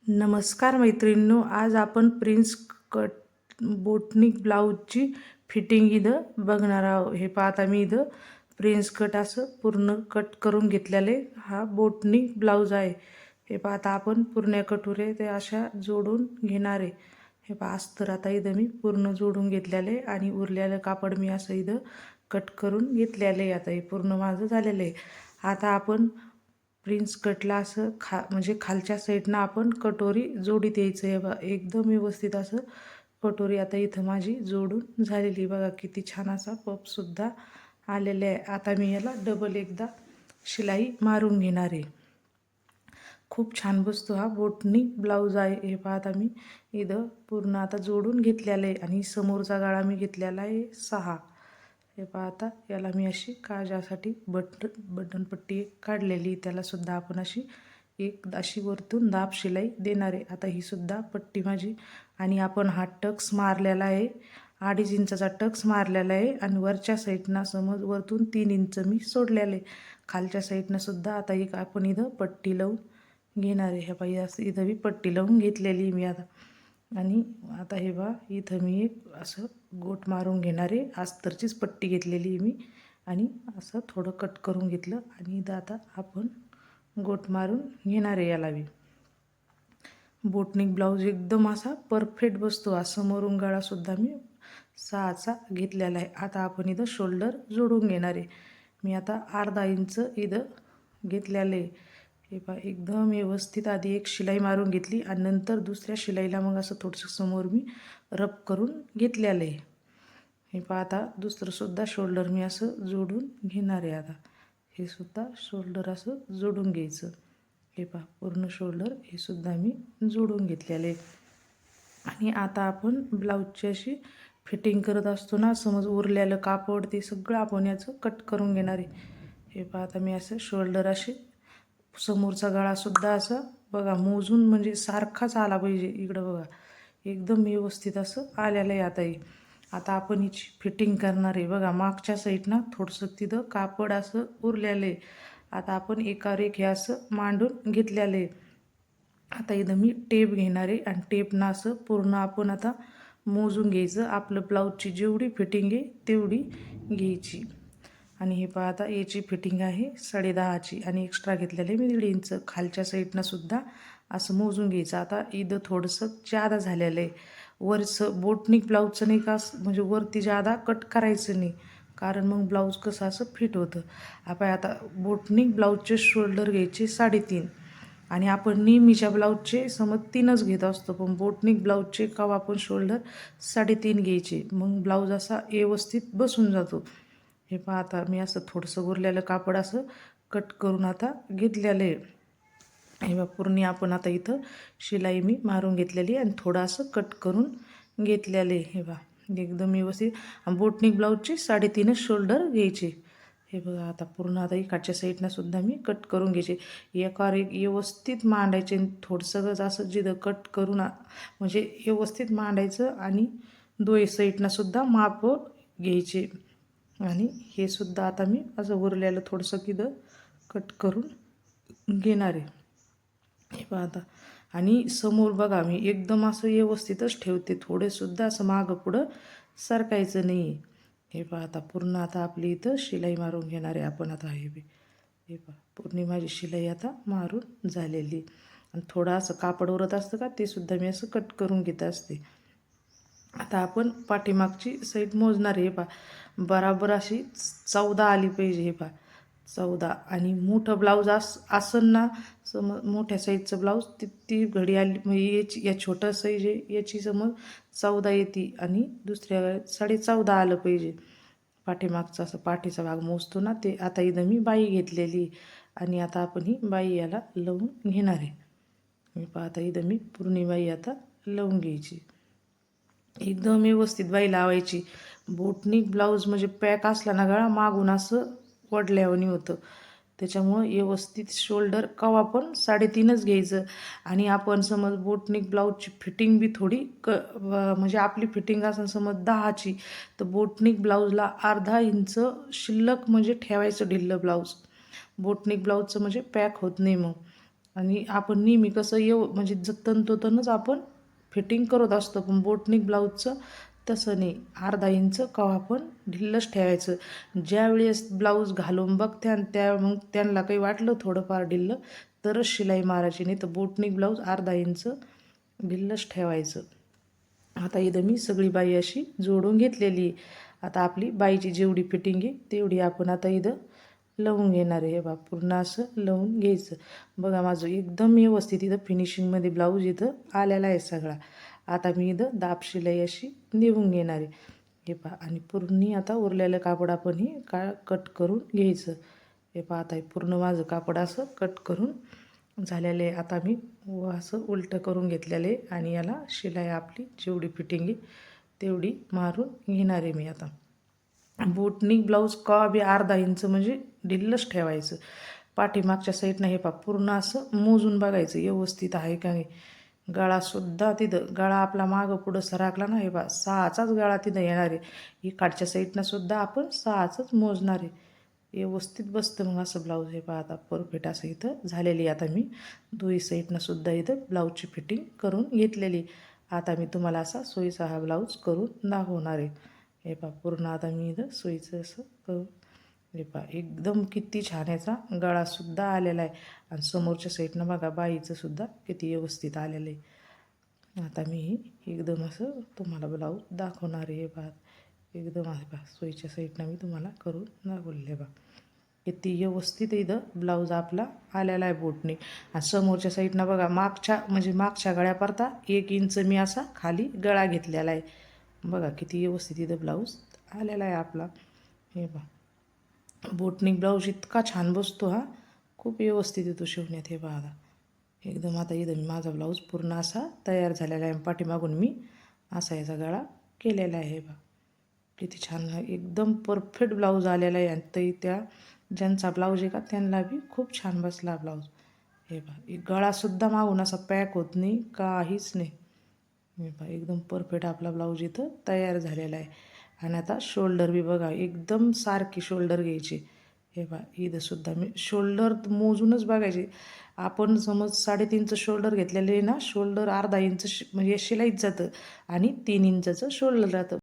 नमस्कार मैत्रिणींनो, आज आपण प्रिन्स कट बोटनिक ब्लाऊजची फिटिंग इथं बघणार आहोत. हे पाहता मी इथं प्रिन्स कट असं पूर्ण कट करून घेतलेले हा बोटनिक ब्लाऊज आहे. हे पाहता आपण पूर्ण कटोरे ते अशा जोडून घेणार आहे. हे पहा अस्तर आता इथं मी पूर्ण जोडून घेतलेले आणि उरलेलं कापड मी असं इथं कट करून घेतलेले. आता हे पूर्ण माझं झालेलं आहे. आता आपण प्रिन्स कटला असं म्हणजे खालच्या साईडनं आपण कटोरी जोडीत यायचं आहे. बघा एकदम व्यवस्थित असं कटोरी आता इथं माझी जोडून झालेली. बघा किती छान असा पपसुद्धा आलेला आहे. आता मी याला डबल एकदा शिलाई मारून घेणार आहे. खूप छान बसतो हा बोटनी ब्लाऊज आहे. हे पाहता मी इथं पूर्ण आता जोडून घेतलेलं आहे आणि समोरचा गाळा मी घेतलेला आहे 6. हे पाहता याला मी अशी काजासाठी बटनपट्टी काढलेली, त्यालासुद्धा आपण अशी वरतून दाब शिलाई देणार आहे. आता ही सुद्धा पट्टी माझी आणि आपण हा टक्स मारलेला आहे, 2.5 इंचाचा टक्स मारलेला आहे आणि वरच्या साईडनं समज वरतून 3 इंच मी सोडलेलं आहे. खालच्या साईडनं सुद्धा आता एक आपण इथं पट्टी लावून घेणार आहे. हे पाहिजे असं इथं मी पट्टी लावून घेतलेली मी आता. आणि आता हे बा इथं मी एक असं गोट मारून घेणार आहे. अस्तरचीच पट्टी घेतलेली मी आणि असं थोडं कट करून घेतलं आणि इथं आता आपण गोट मारून घेणार आहे. याला मी बोटनिक ब्लाऊज एकदम असा परफेक्ट बसतो. हा समोरून गळासुद्धा मी 6चा घेतलेला आहे. आता आपण इथं शोल्डर जोडून घेणार आहे. मी आता 1/2 इंच इथं घेतलेलं आहे. हे पहा एकदम व्यवस्थित आधी एक शिलाई मारून घेतली आणि नंतर दुसऱ्या शिलाईला मग असं थोडंसं समोर मी रब करून घेतलेलं आहे. हे पहा आता दुसरंसुद्धा शोल्डर मी असं जोडून घेणार आहे. आता हे सुद्धा शोल्डर असं जोडून घ्यायचं. हे पहा पूर्ण शोल्डर हे सुद्धा मी जोडून घेतलेले. आणि आता आपण ब्लाऊजची अशी फिटिंग करत असतो ना, समज उरलेलं कापड ते सगळं आपण याचं कट करून घेणार आहे. हे पहा आता मी असं शोल्डर असे समोरचा गळासुद्धा असं बघा मोजून म्हणजे सारखाच आला पाहिजे. इकडं बघा एकदम व्यवस्थित असं आलेलं आहे. आता आपण हिची फिटिंग करणार आहे. बघा मागच्या साईडनं थोडंसं तिथं कापड असं उरलेलं आहे. आता आपण एकावर एक हे असं मांडून घेतलेलं आहे. आता इथं मी टेप घेणार आहे आणि टेपनं असं पूर्ण आपण आता मोजून घ्यायचं. आपलं ब्लाऊजची जेवढी फिटिंग आहे तेवढी घ्यायची. आणि हे पहा आता याची फिटिंग आहे 10.5ची आणि एक्स्ट्रा घेतलेलं आहे मी 1.5 इंच. खालच्या साईडनं सुद्धा असं मोजून घ्यायचं. आता इथं थोडंसं जादा झालेलं आहे. वरचं बोटनिक ब्लाऊजचं नाही का म्हणजे वरती जादा कट करायचं नाही, कारण मग ब्लाऊज कसं असं फिट होतं. आपण आता बोटनिक ब्लाऊजचे शोल्डर घ्यायचे 3.5 आणि आपण नेहमीच्या ब्लाऊजचे समज 3च घेत असतो, पण बोटनिक ब्लाऊजचे का आपण शोल्डर 3.5 घ्यायचे. मग ब्लाऊज असा व्यवस्थित बसून जातो. हे पहा आता मी असं थोडंसं उरलेलं कापड असं कट करून आता घेतलेलं आहे. हे बा पूर्ण आपण आता इथं शिलाई मी मारून घेतलेली आणि थोडं असं कट करून घेतलेलं आहे. हे बा एकदम व्यवस्थित बोटनिक ब्लाऊजचे 3.5च शोल्डर घ्यायचे. हे बघा आता पूर्ण आता इकडच्या साईडनं सुद्धा मी कट करून घ्यायचे. एकावर एक व्यवस्थित मांडायचे. थोडंसं असं जिथं कट करून म्हणजे व्यवस्थित मांडायचं आणि दोन्ही साईडनं सुद्धा माप घ्यायचे. आणि हे सुद्धा आता मी असं उरलेलं थोडंसं तिथं कट करून घेणार आहे. हे पहा आता आणि समोर बघा मी एकदम असं व्यवस्थितच ठेवते. थोडेसुद्धा असं मागं पुढं सरकायचं नाही. हे पहा आता पूर्ण आता आपली इथं शिलाई मारून घेणार आहे आपण आता. हे पहा पूर्ण माझी शिलाई आता मारून झालेली आणि थोडं असं कापड उरत असतं का ते सुद्धा मी असं कट करून घेत असते. आता आपण पाठीमागची साईड मोजणार. हे पहा बराबर अशी 14 आली पाहिजे. हे पहा 14 आणि मोठं ब्लाऊज असन ना समज मोठ्या साईजचं ब्लाऊज ती घडी आली म्हणजे या छोटं साईज आहे याची समज 14 येते आणि दुसऱ्या 14.5 आलं पाहिजे. पाठीमागचं असं पाठीचा भाग मोजतो ना ते. आता इथं मी बाई घेतलेली आणि आता आपण ही बाई याला लावून घेणार आहे. मी पाहता इथं मी पूर्ण बाई आता लावून घ्यायची. एकदम व्यवस्थित बाई लावायची. बोटनिक ब्लाऊज म्हणजे पॅक असला ना गळा मागून असं वडल्यावानी होतं. त्याच्यामुळं व्यवस्थित शोल्डर कवा पण 3.5च घ्यायचं. आणि आपण समज बोटनिक ब्लाऊजची फिटिंग बी थोडी म्हणजे आपली फिटिंग असेल समज 10ची तर बोटनिक ब्लाऊजला 1/2 इंच शिल्लक म्हणजे ठेवायचं ढिल्लं ब्लाऊज. बोटनिक ब्लाऊजचं म्हणजे पॅक होत नाही मग. आणि आपण नेहमी कसं म्हणजे तंतोतनच आपण फिटिंग करत असतो, पण बोटनिक ब्लाऊजचं तसं नाही. अर्धा इंच कवा पण ढिल्लंच ठेवायचं. ज्यावेळेस ब्लाऊज घालून बघत्यान मग त्यांना काही वाटलं थोडंफार ढिल्लं तरच शिलाई मारायची, नाही तर बोटनिक ब्लाऊज अर्धा इंच ढिल्लंच ठेवायचं. आता इथं मी सगळी बाई अशी जोडून घेतलेली आहे. आता आपली बाईची जेवढी फिटिंग आहे तेवढी आपण आता इथं लावून घेणार आहे. हे बा पूर्ण असं लावून घ्यायचं. बघा माझं एकदम व्यवस्थित इथं फिनिशिंगमध्ये ब्लाऊज इथं आलेला आहे सगळा. आता मी इथं दाब शिलाई अशी देऊन घेणार आहे. हे पहा, आणि पूर्ण आता उरलेलं कापड आपण हे कट करून घ्यायचं. हे पहा, आता पूर्ण माझं कापड असं कट करून झालेलं आहे. आता मी असं उलटं करून घेतलेलं आहे आणि याला शिलाई आपली जेवढी फिटिंग आहे तेवढी मारून घेणार आहे मी आता. बोटनिक ब्लाऊज का बी अर्धा इंच म्हणजे ढिल्लंच ठेवायचं. पाठीमागच्या साईडनं हे पहा पूर्ण असं मोजून बघायचं व्यवस्थित आहे का नाही. गळासुद्धा तिथं गळा आपला मागं पुढं सरकला ना, हे पहा 6चाच गळा तिथं येणार आहे. इकडच्या साईडनं सुद्धा आपण 6चाच मोजणार आहे. व्यवस्थित बसतं मग असं ब्लाऊज. हे पहा आता परफेक्ट असं इथं झालेली. आता मी दोन्ही साईडनं सुद्धा इथं ब्लाऊजची फिटिंग करून घेतलेली. आता मी तुम्हाला असा सोयीचा हा ब्लाऊज करून दाखवणार आहे. हे पहा पूर्ण आता मी इथं सोयीचं असं करून, हे पहा एकदम किती छान याचा गळासुद्धा आलेला आहे. आणि समोरच्या साईडनं बघा बाईचं सुद्धा किती व्यवस्थित आलेलं आहे. आता मी एकदम असं तुम्हाला ब्लाऊज दाखवणार आहे. हे पहा एकदम आहे पहा सोयीच्या साईडनं मी तुम्हाला करून दाखवले. बघा किती व्यवस्थित इथं ब्लाऊज आपला आलेला आहे बोटने. आणि समोरच्या साईडनं बघा मागच्या गळ्यापर्यंत 1 इंच मी असा खाली गळा घेतलेला आहे. बघा किती व्यवस्थित इथं ब्लाऊज आलेला आहे आपला. हे पहा बोटनिक ब्लाऊज इतका छान बसतो हा, खूप व्यवस्थित येतो शिवण्यात. हे पहा एकदम आता इथं मी माझा ब्लाऊज पूर्ण असा तयार झालेला आहे. पाठीमागून मी असा याचा गळा केलेला आहे. बघा किती छान एकदम परफेक्ट ब्लाऊज आलेला आहे. आणि त्या ज्यांचा ब्लाऊज आहे का त्यांना बी खूप छान बसला ब्लाऊज. हे पहा गळासुद्धा मागून असा पॅक होत नाही, काहीच नाही. हे पहा एकदम परफेक्ट आपला ब्लाऊज इथं तयार झालेला आहे. आणि आता शोल्डर बी बघा एकदम सारखी शोल्डर घ्यायची. हे पहा इथंसुद्धा मी शोल्डर मोजूनच बघायचे. आपण समज 3.5चं शोल्डर घेतलेलं आहे ना, शोल्डर अर्धा इंच म्हणजे शिलाईत जातं आणि 3 इंचाचं शोल्डर राहतं.